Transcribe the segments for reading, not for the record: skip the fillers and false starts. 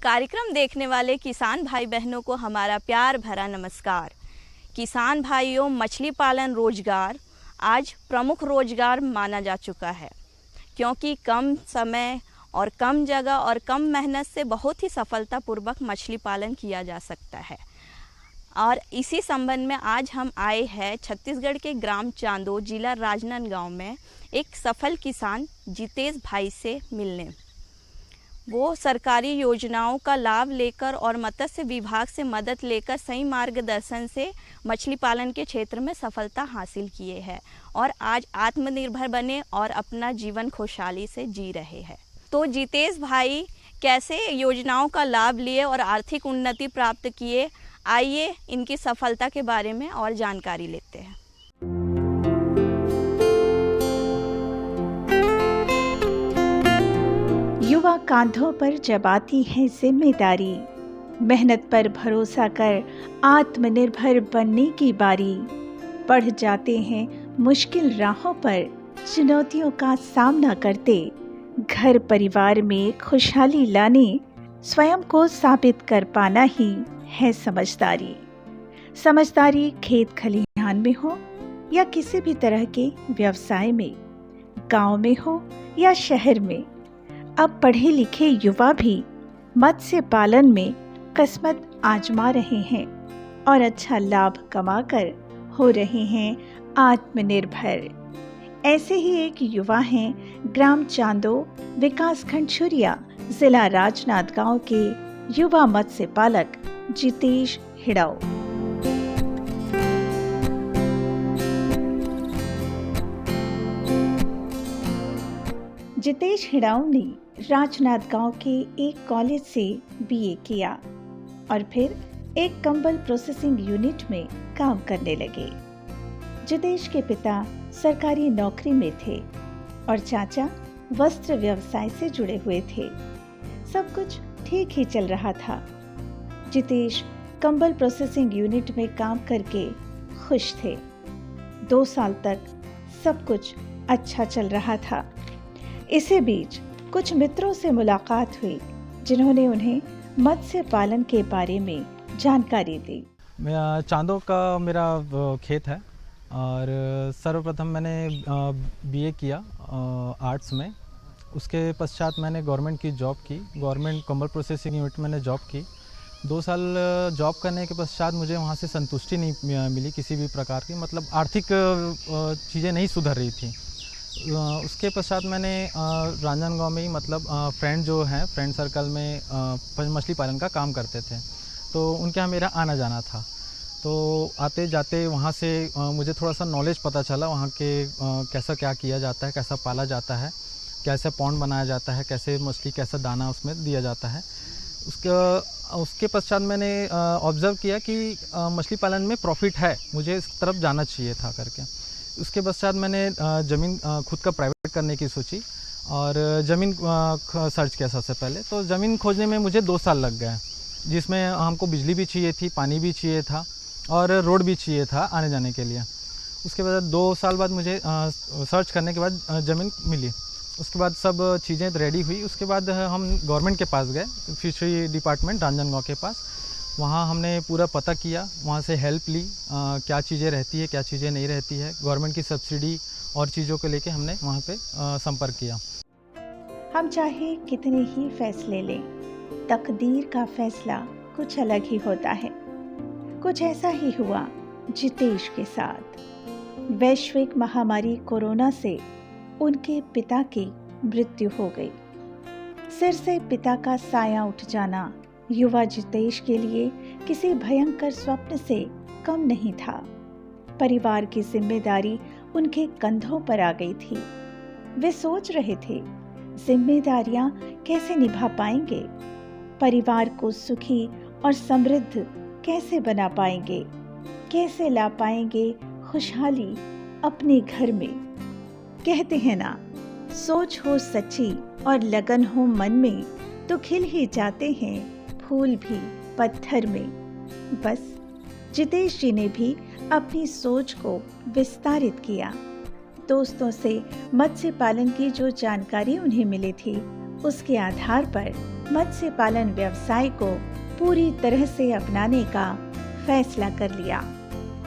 कार्यक्रम देखने वाले किसान भाई बहनों को हमारा प्यार भरा नमस्कार। किसान भाइयों, मछली पालन रोजगार आज प्रमुख रोजगार माना जा चुका है, क्योंकि कम समय और कम जगह और कम मेहनत से बहुत ही सफलतापूर्वक मछली पालन किया जा सकता है। और इसी संबंध में आज हम आए हैं छत्तीसगढ़ के ग्राम चांदो, जिला राजनांदगांव में एक सफल किसान जितेश भाई से मिलने। वो सरकारी योजनाओं का लाभ लेकर और मत्स्य विभाग से मदद लेकर सही मार्गदर्शन से मछली पालन के क्षेत्र में सफलता हासिल किए हैं और आज आत्मनिर्भर बने और अपना जीवन खुशहाली से जी रहे हैं। तो जितेश भाई कैसे योजनाओं का लाभ लिए और आर्थिक उन्नति प्राप्त किए, आइए इनकी सफलता के बारे में और जानकारी लेते हैं। युवा कांधों पर जब आती है जिम्मेदारी, मेहनत पर भरोसा कर आत्मनिर्भर बनने की बारी। बढ़ जाते हैं मुश्किल राहों पर चुनौतियों का सामना करते, घर परिवार में खुशहाली लाने स्वयं को साबित कर पाना ही है समझदारी। समझदारी खेत खलिहान में हो या किसी भी तरह के व्यवसाय में, गांव में हो या शहर में, अब पढ़े लिखे युवा भी मत्स्य पालन में किस्मत आजमा रहे हैं और अच्छा लाभ कमाकर हो रहे हैं आत्मनिर्भर। ऐसे ही एक युवा हैं ग्राम चांदो, विकासखंड छुरिया, जिला राजनांदगांव के युवा मत्स्य पालक जितेश हिड़ाऊ। जितेश हिड़ाऊ ने राजनांदगांव के एक कॉलेज से बीए किया और फिर एक कंबल प्रोसेसिंग यूनिट में काम करने लगे। जितेश के पिता सरकारी नौकरी में थे और चाचा वस्त्र व्यवसाय से जुड़े हुए थे। सब कुछ ठीक ही चल रहा था। जितेश कंबल प्रोसेसिंग यूनिट में काम करके खुश थे। 2 साल तक सब कुछ अच्छा चल रहा था। इसी बीच कुछ मित्रों से मुलाकात हुई जिन्होंने उन्हें मत्स्य पालन के बारे में जानकारी दी। चांदो का मेरा खेत है और सर्वप्रथम मैंने बीए किया आर्ट्स में। उसके पश्चात मैंने गवर्नमेंट की जॉब की, गवर्नमेंट कंबल प्रोसेसिंग यूनिट में मैंने जॉब की। 2 साल जॉब करने के पश्चात मुझे वहाँ से संतुष्टि नहीं मिली किसी भी प्रकार की, मतलब आर्थिक चीज़ें नहीं सुधर रही थी। उसके पश्चात मैंने राजनांदगांव में ही मतलब फ्रेंड जो हैं, फ्रेंड सर्कल में मछली पालन का काम करते थे, तो उनके यहाँ मेरा आना जाना था। तो आते जाते वहाँ से मुझे थोड़ा सा नॉलेज पता चला वहाँ के कैसा क्या किया जाता है, कैसा पाला जाता है, कैसे पॉन्ड बनाया जाता है, कैसे मछली कैसा दाना उसमें दिया जाता है। उसके पश्चात मैंने ऑब्ज़र्व किया कि मछली पालन में प्रॉफिट है, मुझे इस तरफ जाना चाहिए था करके। उसके पश्चात मैंने ज़मीन खुद का प्राइवेट करने की सोची और ज़मीन सर्च किया सबसे पहले। तो ज़मीन खोजने में मुझे 2 साल लग गए, जिसमें हमको बिजली भी चाहिए थी, पानी भी चाहिए था और रोड भी चाहिए था आने जाने के लिए। उसके बाद 2 साल बाद मुझे सर्च करने के बाद ज़मीन मिली। उसके बाद सब चीज़ें रेडी हुई। उसके बाद हम गवर्नमेंट के पास गए, फिशरी डिपार्टमेंट राजनांदगांव के पास। वहाँ हमने पूरा पता किया, वहाँ से हेल्प ली, क्या चीज़ें रहती है, क्या चीज़ें नहीं रहती है, गवर्नमेंट की सब्सिडी और चीज़ों को लेके हमने वहाँ पे संपर्क किया। हम चाहे कितने ही फैसले लें, तकदीर का फैसला कुछ अलग ही होता है। कुछ ऐसा ही हुआ जितेश के साथ। वैश्विक महामारी कोरोना से उनके पिता की मृत्यु हो गई। सिर से पिता का साया उठ जाना युवा जितेश के लिए किसी भयंकर स्वप्न से कम नहीं था। परिवार की जिम्मेदारी उनके कंधों पर आ गई थी। वे सोच रहे थे, जिम्मेदारियां कैसे निभा पाएंगे, परिवार को सुखी और समृद्ध कैसे बना पाएंगे, कैसे ला पाएंगे खुशहाली अपने घर में। कहते हैं ना, सोच हो सच्ची और लगन हो मन में तो खिल ही जाते हैं फूल भी पत्थर में। बस जितेश जी ने भी अपनी सोच को विस्तारित किया। दोस्तों से मत्स्य पालन की जो जानकारी उन्हें मिली थी उसके आधार पर मत्स्य पालन व्यवसाय को पूरी तरह से अपनाने का फैसला कर लिया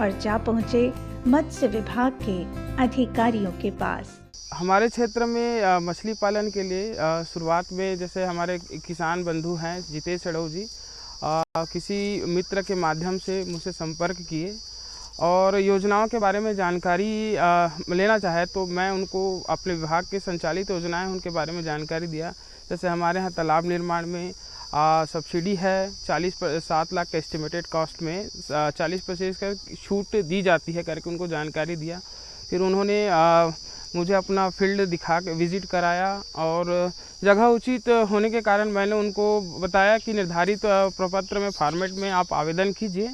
और जा पहुंचे मत्स्य विभाग के अधिकारियों के पास। हमारे क्षेत्र में मछली पालन के लिए शुरुआत में जैसे हमारे किसान बंधु हैं जितेश चढ़ऊ जी किसी मित्र के माध्यम से मुझसे संपर्क किए और योजनाओं के बारे में जानकारी लेना चाहे तो मैं उनको अपने विभाग के संचालित योजनाएं उनके बारे में जानकारी दिया। जैसे हमारे यहाँ तालाब निर्माण में सब्सिडी है 7 लाख के एस्टिमेटेड कॉस्ट में 40% का छूट दी जाती है करके उनको जानकारी दिया। फिर उन्होंने मुझे अपना फील्ड दिखा के विज़िट कराया और जगह उचित होने के कारण मैंने उनको बताया कि निर्धारित प्रपत्र में फॉर्मेट में आप आवेदन कीजिए,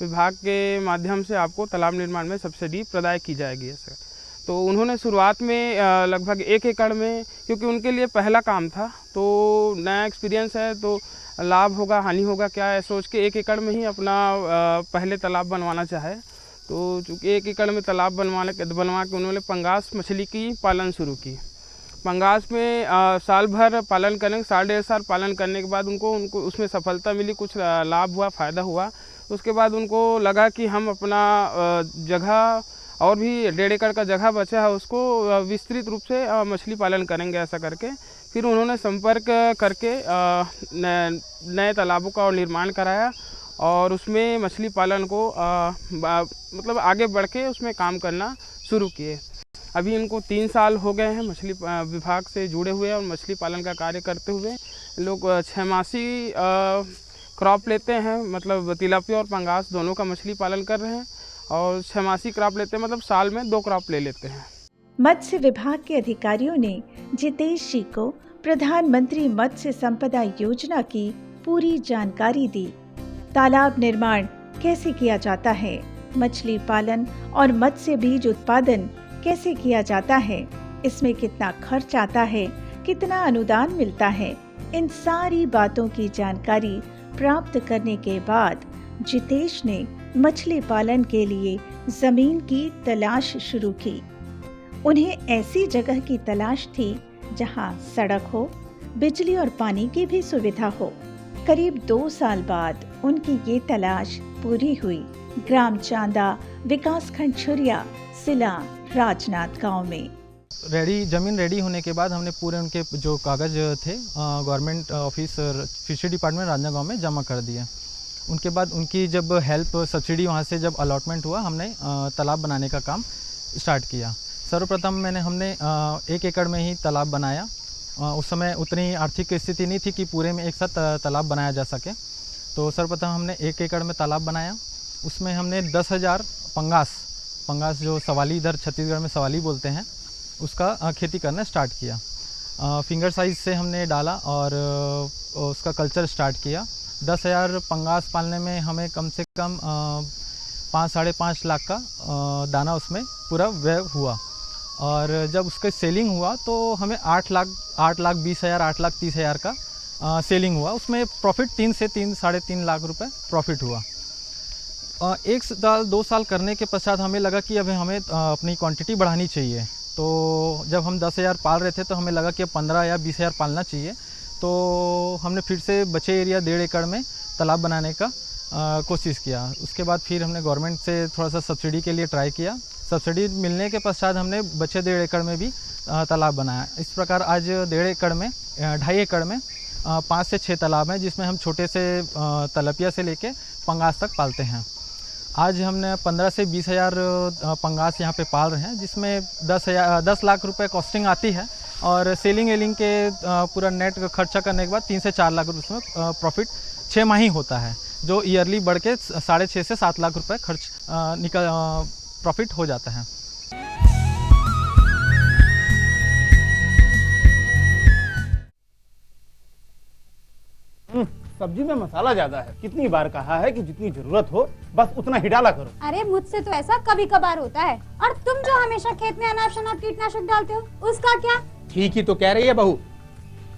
विभाग के माध्यम से आपको तालाब निर्माण में सब्सिडी प्रदान की जाएगी सर। तो उन्होंने शुरुआत में लगभग 1 एकड़ में, क्योंकि उनके लिए पहला काम था तो नया एक्सपीरियंस है तो लाभ होगा हानि होगा क्या है सोच के 1 एकड़ में ही अपना पहले तालाब बनवाना चाहे। तो चूँकि 1 एकड़ में तालाब बनवा के उन्होंने पंगास मछली की पालन शुरू की। पंगास में साल भर पालन करने 1.5 साल पालन करने के बाद उनको उसमें सफलता मिली, कुछ लाभ हुआ, फ़ायदा हुआ। उसके बाद उनको लगा कि हम अपना जगह और भी 1.5 एकड़ का जगह बचा है उसको विस्तृत रूप से मछली पालन करेंगे ऐसा करके। फिर उन्होंने संपर्क करके नए तालाबों का निर्माण कराया और उसमें मछली पालन को मतलब आगे बढ़ के उसमें काम करना शुरू किए। अभी इनको 3 साल हो गए हैं मछली विभाग से जुड़े हुए और मछली पालन का कार्य करते हुए। लोग 6 मासी क्रॉप लेते हैं, मतलब तिलापिया और पंगास दोनों का मछली पालन कर रहे हैं और 6 मासी क्रॉप लेते हैं, मतलब साल में 2 क्रॉप ले लेते हैं। मत्स्य विभाग के अधिकारियों ने जितेश जी को प्रधानमंत्री मत्स्य संपदा योजना की पूरी जानकारी दी। तालाब निर्माण कैसे किया जाता है, मछली पालन और मत्स्य बीज उत्पादन कैसे किया जाता है, इसमें कितना खर्च आता है, कितना अनुदान मिलता है, इन सारी बातों की जानकारी प्राप्त करने के बाद जितेश ने मछली पालन के लिए जमीन की तलाश शुरू की। उन्हें ऐसी जगह की तलाश थी जहां सड़क हो, बिजली और पानी की भी सुविधा हो। करीब 2 साल बाद उनकी ये तलाश पूरी हुई। ग्राम चांदा, विकासखंड छुरिया, जिला राजनांद गांव में। ज़मीन रेडी होने के बाद हमने पूरे उनके जो कागज़ थे गवर्नमेंट ऑफिस फिशरी डिपार्टमेंट राजनांद गांव में जमा कर दिए। उनके बाद उनकी जब हेल्प सब्सिडी वहाँ से जब अलॉटमेंट हुआ, हमने तालाब बनाने का काम स्टार्ट किया। सर्वप्रथम हमने 1 एकड़ में ही तालाब बनाया। उस समय उतनी आर्थिक स्थिति नहीं थी कि पूरे में एक साथ तालाब बनाया जा सके। तो सर्वप्रथम हमने 1 एकड़ में तालाब बनाया। उसमें हमने 10,000 पंगास जो सवाली, इधर छत्तीसगढ़ में सवाली बोलते हैं, उसका खेती करना स्टार्ट किया। फिंगर साइज़ से हमने डाला और उसका कल्चर स्टार्ट किया। 10,000 पंगास पालने में हमें कम से कम 5-5.5 लाख का दाना उसमें पूरा व्यय हुआ। और जब उसका सेलिंग हुआ तो हमें 8 लाख 20,000, 8,30,000 का सेलिंग हुआ। उसमें प्रॉफिट 3 से 3-3.5 लाख रुपए प्रॉफिट हुआ। 1 साल 2 साल करने के पश्चात हमें लगा कि अब हमें अपनी क्वांटिटी बढ़ानी चाहिए। तो जब हम 10,000 पाल रहे थे तो हमें लगा कि 15 या 20,000 पालना चाहिए। तो हमने फिर से बचे एरिया 1.5 एकड़ में तालाब बनाने का कोशिश किया। उसके बाद फिर हमने गवर्नमेंट से थोड़ा सा सब्सिडी के लिए ट्राई किया। सब्सिडी मिलने के पश्चात हमने बचे 1.5 एकड़ में भी तालाब बनाया। इस प्रकार आज 1.5 एकड़ में 2.5 एकड़ में 5 से 6 तालाब हैं, जिसमें हम छोटे से तलपिया से लेके पंगास तक पालते हैं। आज हमने 15 से 20,000 पंगास यहाँ पे पाल रहे हैं, जिसमें 10 लाख रुपए कॉस्टिंग आती है और सेलिंग वेलिंग के पूरा नेट खर्चा करने के बाद 3 से 4 लाख रुपये उसमें प्रॉफिट 6 माह ही होता है, जो ईयरली बढ़ के 6.5 से 7 लाख रुपए खर्च प्रॉफिट हो जाता है। सब्जी में मसाला ज्यादा है। कितनी बार कहा है कि जितनी जरूरत हो बस उतना ही डाला करो। अरे मुझसे तो ऐसा कभी कभार होता है। और तुम जो हमेशा खेत में अनाप शनाप कीटनाशक डालते हो, उसका क्या? ठीक ही तो कह रही है बहू।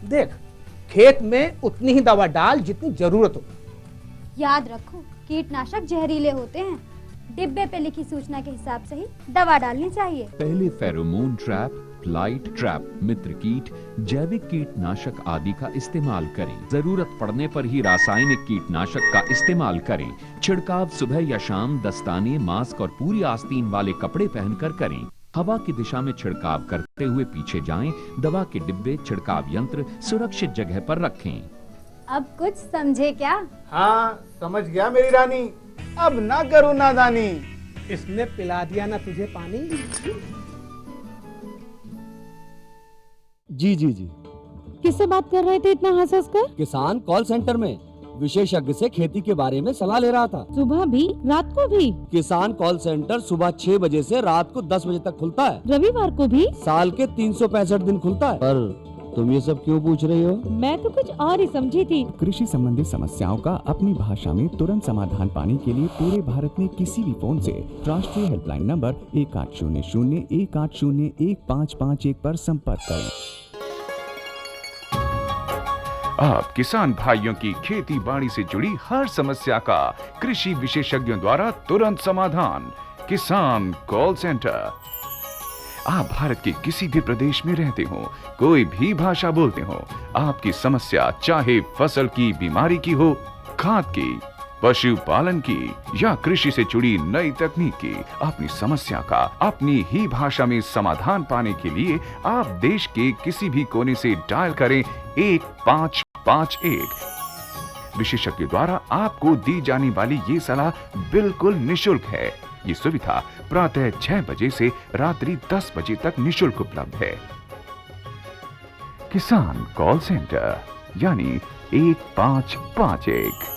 देख, खेत में उतनी ही दवा डाल जितनी जरूरत हो। याद रखो, कीटनाशक जहरीले होते हैं। डिब्बे पे लिखी सूचना के हिसाब से ही दवा डालनी चाहिए। पहले फेरोमोन ट्रैप, लाइट, ट्रैप, मित्र कीट, जैविक कीटनाशक आदि का इस्तेमाल करें। जरूरत पड़ने पर ही रासायनिक कीटनाशक का इस्तेमाल करें। छिड़काव सुबह या शाम दस्ताने, मास्क और पूरी आस्तीन वाले कपड़े पहनकर करें। हवा की दिशा में छिड़काव करते हुए पीछे जाएं। दवा के डिब्बे, छिड़काव यंत्र सुरक्षित जगह पर रखें। अब कुछ समझे क्या? हाँ, समझ गया मेरी रानी। अब ना करो नादानी। इसने पिला दिया ना तुझे पानी। जी जी जी। किससे बात कर रहे थे इतना हंस हंस कर? किसान कॉल सेंटर में विशेषज्ञ से खेती के बारे में सलाह ले रहा था। सुबह भी रात को भी? किसान कॉल सेंटर सुबह 6 बजे से रात को 10 बजे तक खुलता है। रविवार को भी? साल के 365 दिन खुलता है। पर तुम ये सब क्यों पूछ रही हो? मैं तो कुछ और ही समझी थी। कृषि संबंधी समस्याओं का अपनी भाषा में तुरंत समाधान पाने के लिए पूरे भारत में किसी भी फोन से राष्ट्रीय हेल्पलाइन नंबर 1800-180-1551 पर संपर्क करें। आप किसान भाइयों की खेती बाड़ी से जुड़ी हर समस्या का कृषि विशेषज्ञों द्वारा तुरंत समाधान। किसान कॉल सेंटर। आप भारत के किसी भी प्रदेश में रहते हो, कोई भी भाषा बोलते हो, आपकी समस्या चाहे फसल की बीमारी की हो, खाद की, पशुपालन की या कृषि से जुड़ी नई तकनीक की, अपनी समस्या का अपनी ही भाषा में समाधान पाने के लिए आप देश के किसी भी कोने से डायल करें 1551। विशेषज्ञ द्वारा आपको दी जाने वाली ये सलाह बिल्कुल निशुल्क है। ये सुविधा प्रातः 6 बजे से रात्रि 10 बजे तक निशुल्क उपलब्ध है। किसान कॉल सेंटर यानी 1551।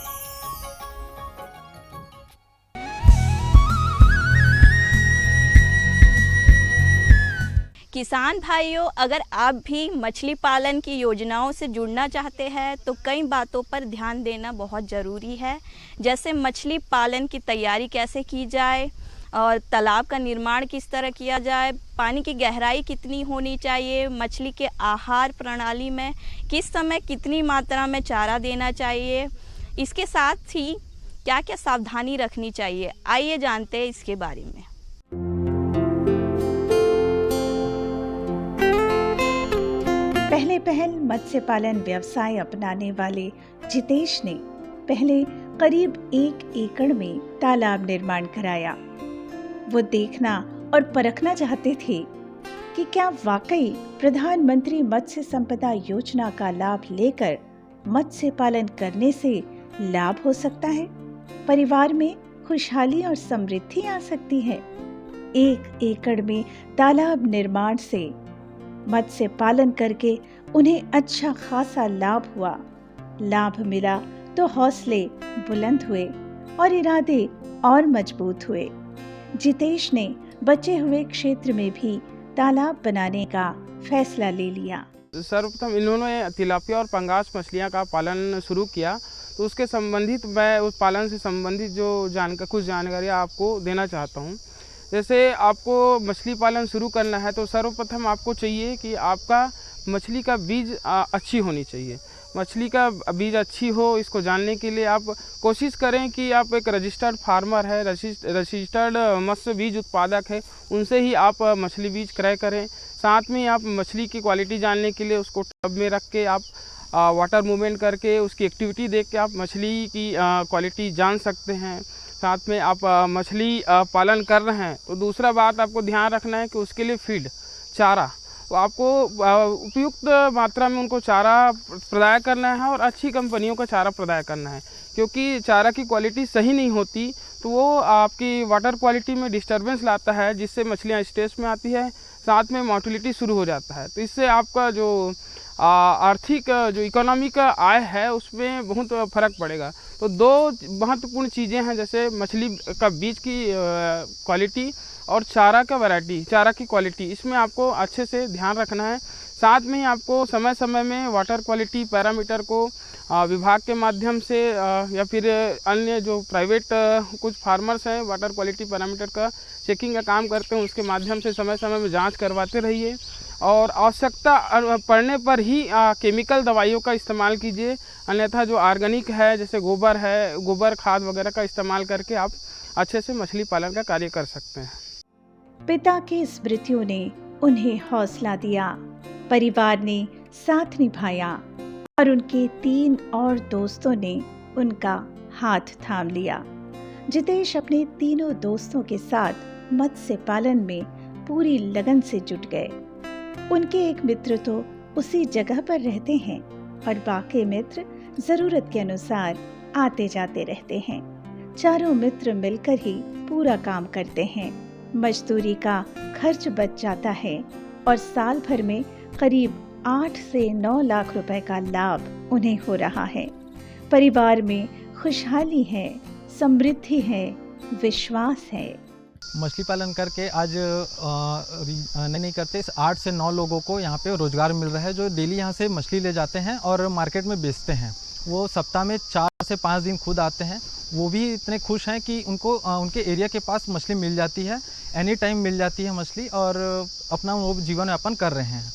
किसान भाइयों, अगर आप भी मछली पालन की योजनाओं से जुड़ना चाहते हैं तो कई बातों पर ध्यान देना बहुत ज़रूरी है। जैसे मछली पालन की तैयारी कैसे की जाए और तालाब का निर्माण किस तरह किया जाए, पानी की गहराई कितनी होनी चाहिए, मछली के आहार प्रणाली में किस समय कितनी मात्रा में चारा देना चाहिए, इसके साथ ही क्या क्या सावधानी रखनी चाहिए। आइए जानते हैं इसके बारे में। पहले पहल मत्स्य पालन व्यवसाय अपनाने वाले जितेश ने पहले करीब 1 एकड़ में तालाब निर्माण कराया। वो देखना और परखना चाहते थे कि क्या वाकई प्रधानमंत्री मत्स्य संपदा योजना का लाभ लेकर मत्स्य पालन करने से लाभ हो सकता है, परिवार में खुशहाली और समृद्धि आ सकती है। 1 एकड़ में तालाब निर्माण से मत्स्य पालन करके उन्हें अच्छा खासा लाभ हुआ। लाभ मिला तो हौसले बुलंद हुए और इरादे और मजबूत हुए। जितेश ने बचे हुए क्षेत्र में भी तालाब बनाने का फैसला ले लिया। सर्वप्रथम इन्होंने तिलापिया और पंगास मछलियां का पालन शुरू किया, तो उसके संबंधित मैं उस पालन से संबंधित जो कुछ जानकारियाँ आपको देना चाहता हूँ। जैसे आपको मछली पालन शुरू करना है तो सर्वप्रथम आपको चाहिए कि आपका मछली का बीज अच्छी होनी चाहिए। मछली का बीज अच्छी हो, इसको जानने के लिए आप कोशिश करें कि आप एक रजिस्टर्ड फार्मर है, रजिस्टर्ड मत्स्य बीज उत्पादक है, उनसे ही आप मछली बीज क्रय करें। साथ में आप मछली की क्वालिटी जानने के लिए उसको टब में रख के आप वाटर मूवमेंट करके उसकी एक्टिविटी देख के आप मछली की क्वालिटी जान सकते हैं। साथ में आप मछली पालन कर रहे हैं तो दूसरा बात आपको ध्यान रखना है कि उसके लिए फीड, चारा, तो आपको उपयुक्त मात्रा में उनको चारा प्रदाय करना है और अच्छी कंपनियों का चारा प्रदाय करना है। क्योंकि चारा की क्वालिटी सही नहीं होती तो वो आपकी वाटर क्वालिटी में डिस्टरबेंस लाता है, जिससे मछलियाँ स्ट्रेस में आती है, साथ में मोर्टेलिटी शुरू हो जाता है। तो इससे आपका जो आर्थिक जो इकोनॉमी का आय है उसमें बहुत फर्क पड़ेगा। तो 2 महत्वपूर्ण चीज़ें हैं, जैसे मछली का बीज की क्वालिटी और चारा का वैरायटी, चारा की क्वालिटी, इसमें आपको अच्छे से ध्यान रखना है। साथ में ही आपको समय समय में वाटर क्वालिटी पैरामीटर को विभाग के माध्यम से या फिर अन्य जो प्राइवेट कुछ फार्मर्स हैं वाटर क्वालिटी पैरामीटर का चेकिंग का काम करते हैं, उसके माध्यम से समय समय में जांच करवाते रहिए और आवश्यकता पड़ने पर ही केमिकल दवाइयों का इस्तेमाल कीजिए। अन्यथा जो ऑर्गेनिक है, जैसे गोबर है, गोबर खाद वगैरह का इस्तेमाल करके आप अच्छे से मछली पालन का कार्य कर सकते हैं। पिता की स्मृतियों ने उन्हें हौसला दिया, परिवार ने साथ निभाया और उनके 3 और दोस्तों ने उनका हाथ थाम लिया। जितेश अपने तीनों दोस्तों के साथ मत्स्य पालन में पूरी लगन से जुट गए। उनके एक मित्र तो उसी जगह पर रहते हैं और बाकी मित्र जरूरत के अनुसार आते जाते रहते हैं। चारों मित्र मिलकर ही पूरा काम करते हैं। मजदूरी का खर्च बच जाता है और साल भर में करीब 8 से 9 लाख रुपए का लाभ उन्हें हो रहा है। परिवार में खुशहाली है, समृद्धि है, विश्वास है। मछली पालन करके आज नहीं करते 8 से 9 लोगों को यहाँ पे रोज़गार मिल रहा है, जो डेली यहाँ से मछली ले जाते हैं और मार्केट में बेचते हैं। वो सप्ताह में 4 से 5 दिन खुद आते हैं। वो भी इतने खुश हैं कि उनको उनके एरिया के पास मछली मिल जाती है, एनी टाइम मिल जाती है मछली, और अपना वो जीवन यापन कर रहे हैं।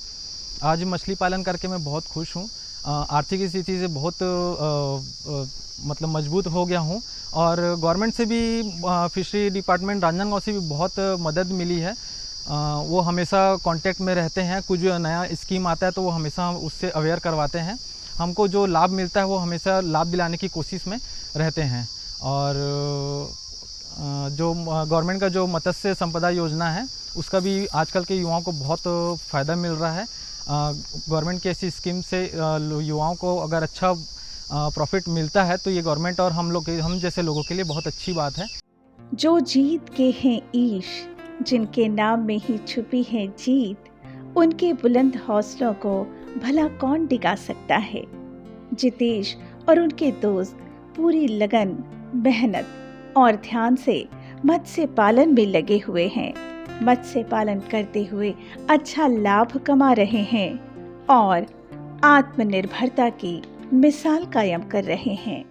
आज मछली पालन करके मैं बहुत खुश हूँ। आर्थिक स्थिति से बहुत मतलब मजबूत हो गया हूँ और गवर्नमेंट से भी, फिशरी डिपार्टमेंट रांजनगांव से भी बहुत मदद मिली है। वो हमेशा कांटेक्ट में रहते हैं। कुछ नया स्कीम आता है तो वो हमेशा उससे अवेयर करवाते हैं। हमको जो लाभ मिलता है वो हमेशा लाभ दिलाने की कोशिश में रहते हैं। और जो गवर्नमेंट का जो मत्स्य संपदा योजना है उसका भी आजकल के युवाओं को बहुत फ़ायदा मिल रहा है। गवर्नमेंट की ऐसी स्कीम से युवाओं को अगर अच्छा प्रॉफिट मिलता है तो ये गवर्नमेंट और हम जैसे लोगों के लिए बहुत अच्छी बात है। जो जीत के हैं ईश, जिनके नाम में ही छुपी है जीत, उनके बुलंद हौसलों को भला कौन डिगा सकता है। जितेश और उनके दोस्त पूरी लगन, मेहनत और ध्यान से मत्स्य पालन में लगे हुए हैं। मत्स्य पालन करते हुए अच्छा लाभ कमा रहे हैं और आत्मनिर्भरता की मिसाल कायम कर रहे हैं।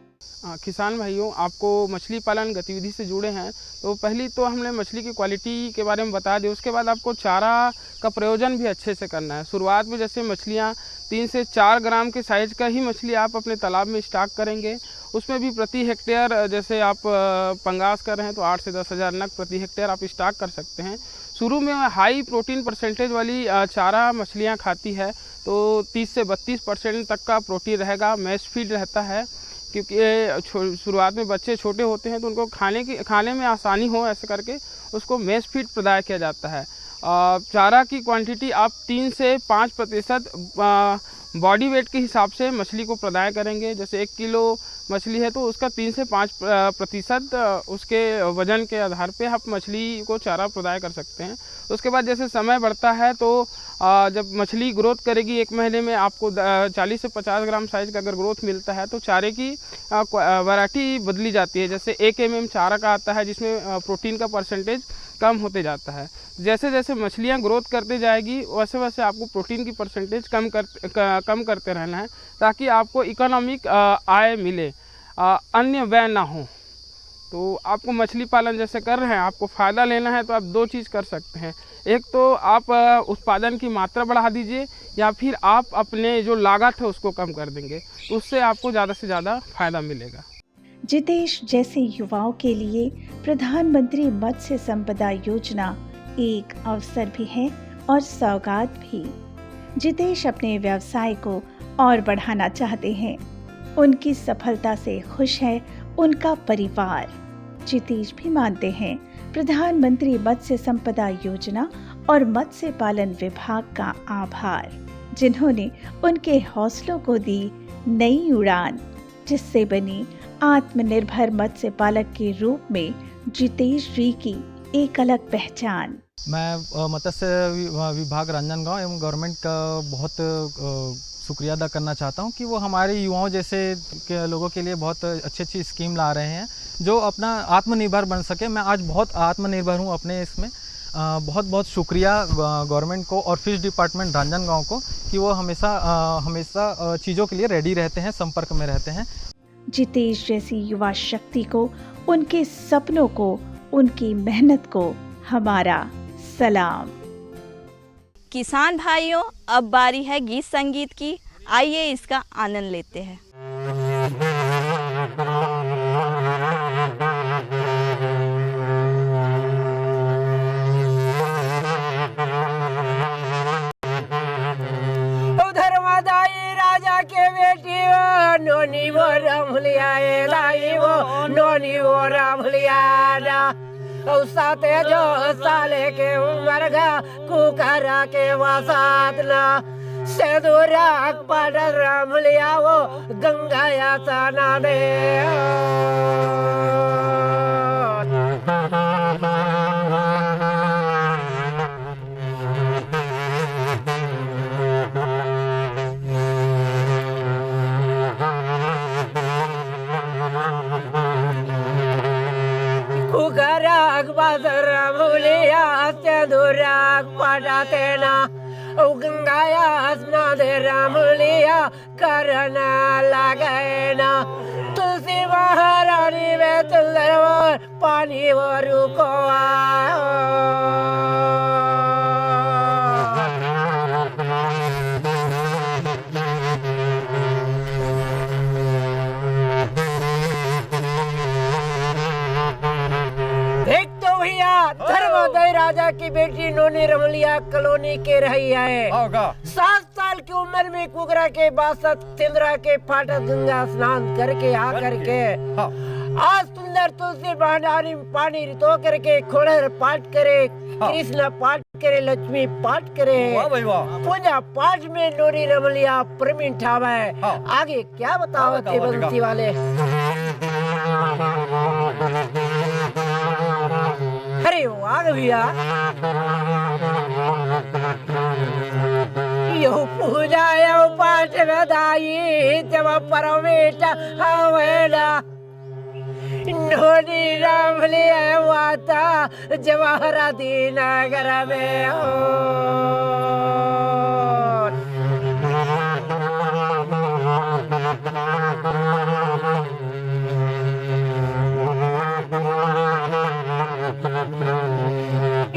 किसान भाइयों, आपको मछली पालन गतिविधि से जुड़े हैं तो पहली तो हमने मछली की क्वालिटी के बारे में बता दी। उसके बाद आपको चारा का प्रयोजन भी अच्छे से करना है। शुरुआत में जैसे मछलियाँ 3 से 4 ग्राम के साइज़ का ही मछली आप अपने तालाब में स्टॉक करेंगे। उसमें भी प्रति हेक्टेयर जैसे आप पंगास कर रहे हैं तो 8 से 10 हज़ार नग प्रति हेक्टेयर आप स्टॉक कर सकते हैं। शुरू में हाई प्रोटीन परसेंटेज वाली चारा मछलियाँ खाती है तो 30 से 32% तक का प्रोटीन रहेगा। मैश फीड रहता है क्योंकि शुरुआत में बच्चे छोटे होते हैं तो उनको खाने में आसानी हो, ऐसे करके उसको मैश फीड प्रदान किया जाता है। चारा की क्वांटिटी आप 3 से 5% बॉडी वेट के हिसाब से मछली को प्रदान करेंगे। जैसे 1 किलो मछली है तो उसका 3 से 5% उसके वजन के आधार पे आप मछली को चारा प्रदान कर सकते हैं। उसके बाद जैसे समय बढ़ता है तो जब मछली ग्रोथ करेगी 1 महीने में आपको 40 से 50 ग्राम साइज़ का अगर ग्रोथ मिलता है तो चारे की वैरायटी बदली जाती है। जैसे 1 mm चारा का आता है जिसमें प्रोटीन का परसेंटेज कम होते जाता है। जैसे जैसे मछलियाँ ग्रोथ करते जाएगी वैसे वैसे आपको प्रोटीन की परसेंटेज कम करते रहना है ताकि आपको इकोनॉमिक आय मिले, अन्य व्यय ना हो। तो आपको मछली पालन जैसे कर रहे हैं, आपको फ़ायदा लेना है तो आप 2 चीज़ कर सकते हैं। एक तो आप उत्पादन की मात्रा बढ़ा दीजिए या फिर आप अपने जो लागत है उसको कम कर देंगे, तो उससे आपको ज़्यादा से ज़्यादा फ़ायदा मिलेगा। जितेश जैसे युवाओं के लिए प्रधानमंत्री मत्स्य संपदा योजना एक अवसर भी है और सौगात भी। जितेश अपने व्यवसाय को और बढ़ाना चाहते हैं। उनकी सफलता से खुश है उनका परिवार। जितेश भी मानते हैं प्रधानमंत्री मत्स्य संपदा योजना और मत्स्य पालन विभाग का आभार, जिन्होंने उनके हौसलों को दी नई उड़ान, जिससे बनी आत्मनिर्भर मत्स्य पालक के रूप में जितेश जी की एक अलग पहचान। मैं मत्स्य विभाग रांजनगांव एवं गवर्नमेंट का बहुत शुक्रिया अदा करना चाहता हूं कि वो हमारे युवाओं जैसे के लोगों के लिए बहुत अच्छी स्कीम ला रहे हैं जो अपना आत्मनिर्भर बन सके। मैं आज बहुत आत्मनिर्भर हूं अपने इसमें। बहुत बहुत शुक्रिया गवर्नमेंट को और फिश डिपार्टमेंट रांजनगांव को कि वो हमेशा चीज़ों के लिए रेडी रहते हैं, संपर्क में रहते हैं। जितेश जैसी युवा शक्ति को, उनके सपनों को, उनकी मेहनत को हमारा सलाम। किसान भाइयों, अब बारी है गीत संगीत की। आइए इसका आनंद लेते हैं। औसाते जो साले के उम्र गा कुकरा के वसात ना सेदुरा पाडर रामलिया वो गंगाया सना दे कुकराक बाजार रामलिया सेदुरा पाडाते ना गंगाया हसना दे रामलिया करना लगाना तुलसी महारानी में तुलसी पानी वो रुको धर्मोदय राजा की बेटी नोनी रमलिया कॉलोनी के रही है। 7 साल की उम्र में कुकरा के बासत तिंद्रा के फाटक गंगा स्नान करके आकर के आज सुंदर तुलसी भंडारी पानी रितो करके खोड़र पाठ करे, कृष्ण पाठ करे, लक्ष्मी पाठ करे, पूजा पाठ में नोनी रमलिया प्रवीण ठावा है। आगे क्या बताओ थे बंसी वाले। अरे वाह भैया यो पूजा यो पाठ बधाई जब परमेश हवेला नोनी रमलिया वाता जवाहरा दीनगर में हो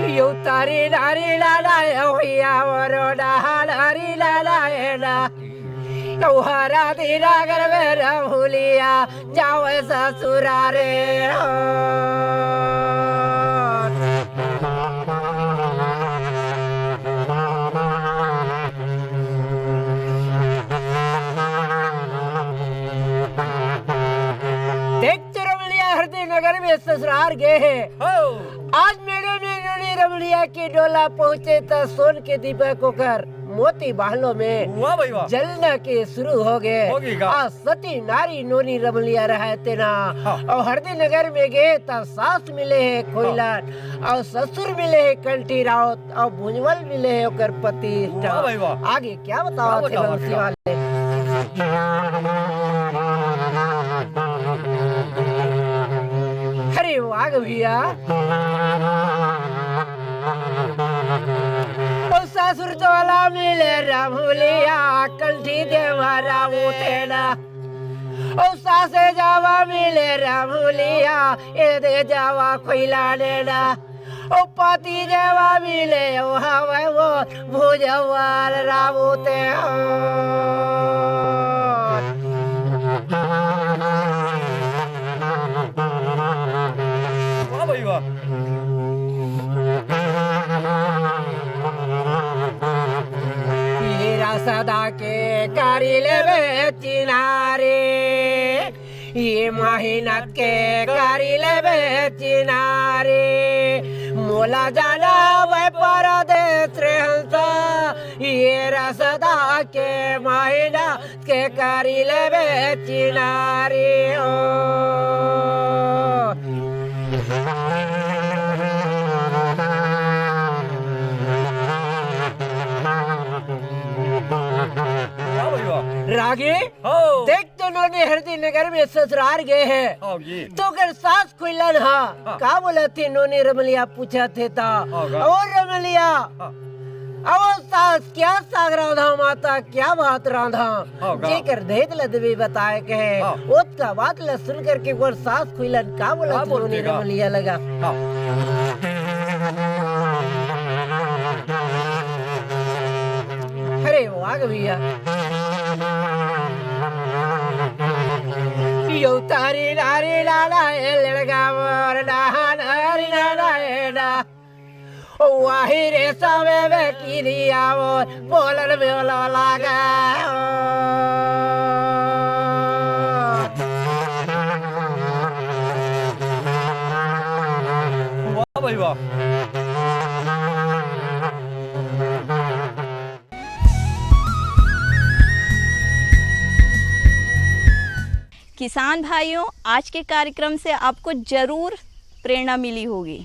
यो तारी नारी लाला होया वरोडा नारी लाला एना तोहरा दीना कर मेरा भूलिया जाओ ससुरारे देख रमलिया हृदय नगर में ससुराल गए हैं। आज मेरे नोनी रमलिया की डोला पहुँचे तो सोन के दीपक होकर मोती बालों में जलना के शुरू हो गए। आज सती नारी नोनी रमलिया रहते ना और हरदी नगर में गए तो सास मिले है कोयलान और ससुर मिले है कंठी रावत और भुजवल मिले है ओकर पति। आगे क्या बताओ थे बंसी वाले। अरे वाह भैया ससुर चोला मिले रमलिया कंठी देवरा उठेना ओ सासे जावा मिले रमलिया ए दे जावा खोइला देना ओ पति देवा मिले ओ हवे वो भुजवाल रावते सदा के करी लेवे चिनारे ये मेहनत के करी लेवे चिनारे मोला जाना वे परदेश रे हंसा ये रसदा के मेहनत के करी लेवे चिनारे ओ रागी देख तो नोनी हरदी नगर में ससुराल गए हैं तो अगर सास खुलन का बोला थी नोनी रमलिया पूछा थे था और रमलिया अब सास क्या साग राधा माता क्या बात राधा जेकर देख लदवी बताए के है उसका बात ल सुन करके वो सास खुलन का बोला थी नोनी रमलिया लगा। अरे वाह भैया यो तारी नारी लाला लड़का मोर नारी नारायणा वाही रे सवे में की दिया वो बोलन में लगा किसान भाइयों, आज के कार्यक्रम से आपको ज़रूर प्रेरणा मिली होगी।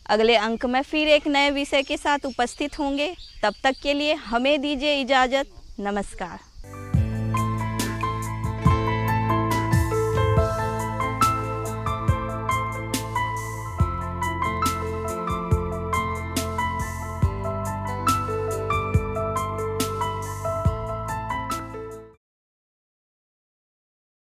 अगले अंक में फिर एक नए विषय के साथ उपस्थित होंगे। तब तक के लिए हमें दीजिए इजाज़त। नमस्कार।